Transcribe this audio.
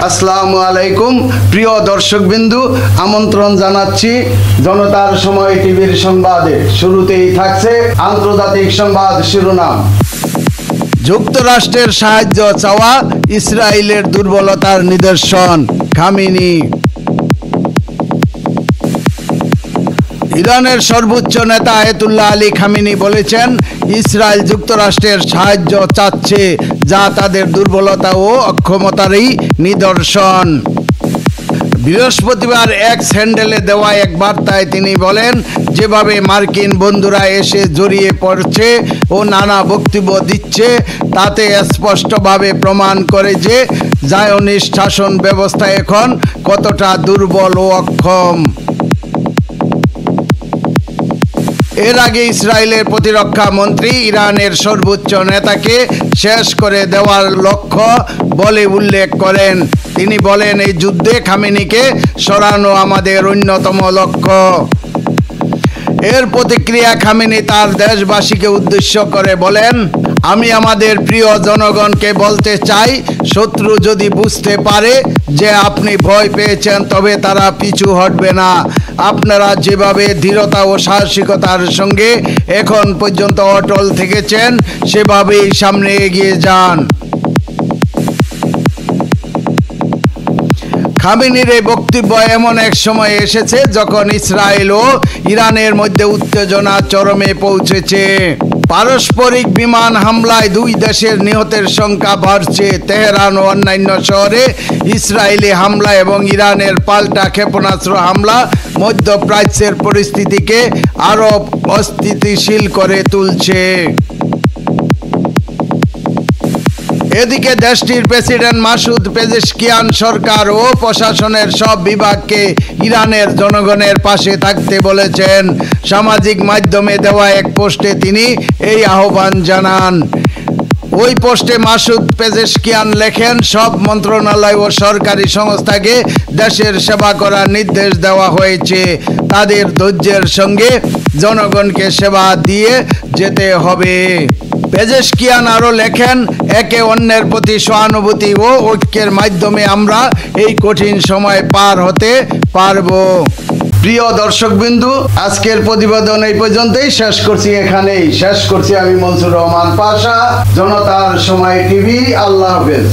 আসসালামু আলাইকুম প্রিয় দর্শকবিন্দু, আমন্ত্রণ জানাচ্ছি জনতার সময় টিভির সংবাদে। শুরুতেই থাকছে আন্তর্জাতিক সংবাদ শিরোনাম। যুক্তরাষ্ট্রের সাহায্য চাওয়া ইসরায়েলের দুর্বলতার নিদর্শন, খামেনি। ইরানের সর্বোচ্চ নেতা আয়াতুল্লাহ আলী খামেনি বলেছেন, ইসরায়েল যুক্তরাষ্ট্রের সাহায্য চাচ্ছে, যা তাদের দুর্বলতা ও অক্ষমতারই নিদর্শন। বৃহস্পতিবার এক্স হ্যান্ডেলে দেওয়া এক বার্তায় তিনি বলেন, যেভাবে মার্কিন বন্ধুরা এসে জড়িয়ে পড়ছে ও নানা বক্তব্য দিচ্ছে, তাতে স্পষ্টভাবে প্রমাণ করে যে জায়নিস্ট শাসন ব্যবস্থা এখন কতটা দুর্বল ও অক্ষম। এর আগে ইসরায়েলের প্রতিরক্ষা মন্ত্রী ইরানের সর্বোচ্চ নেতাকে শেষ করে দেওয়ার লক্ষ্য বলে উল্লেখ করেন। তিনি বলেন, এই যুদ্ধে খামেনিকে সরানো আমাদের অন্যতম লক্ষ্য। এর প্রতিক্রিয়া খামেনি তার দেশবাসীকে উদ্দেশ্য করে বলেন, আমি আমাদের প্রিয় জনগণকে বলতে চাই, শত্রু যদি বুঝতে পারে যে আপনি ভয় পেয়েছেন, তবে তারা পিছু হটবে না। আপনারা যেভাবে দৃঢ়তা ও সাহসিকতার সঙ্গে এখন পর্যন্ত অটল থেকেছেন, সেভাবেই সামনে এগিয়ে যান। খামেনির এই বক্তব্য এমন এক সময় এসেছে যখন ইসরায়েল ও ইরানের মধ্যে উত্তেজনা চরমে পৌঁছেছে। পারস্পরিক বিমান হামলায় দুই দেশের নিহতের সংখ্যা বাড়ছে। তেহরান ও অন্যান্য শহরে ইসরায়েলি হামলা এবং ইরানের পাল্টা ক্ষেপণাস্ত্র হামলা মধ্যপ্রাচ্যের পরিস্থিতিকে আরও অস্থিতিশীল করে তুলছে। এদিকে দেশটির প্রেসিডেন্ট মাসুদ পেজেশকিয়ান সরকার ও প্রশাসনের সব বিভাগকে ইরানের জনগণের পাশে থাকতে বলেছেন। সামাজিক মাধ্যমে দেওয়া এক পোস্টে তিনি এই আহ্বান জানান। ওই পোস্টে মাসুদ পেজেশকিয়ান লেখেন, সব মন্ত্রণালয় ও সরকারি সংস্থাকে দেশের সেবা করার নির্দেশ দেওয়া হয়েছে। তাদের ধৈর্যের সঙ্গে জনগণকে সেবা দিয়ে যেতে হবে। পেজেশকিয়ান আরও লেখেন, একে অন্যের প্রতি সহানুভূতি ও ঐক্যের মাধ্যমে আমরা এই কঠিন সময় পার হতে পারব। প্রিয় দর্শকবিন্দু, আজকের প্রতিবেদন এই পর্যন্তই এখানেই শেষ করছি। আমি মনসুর রহমান পাশা, জনতার সময় টিভি। আল্লাহ হাফেজ।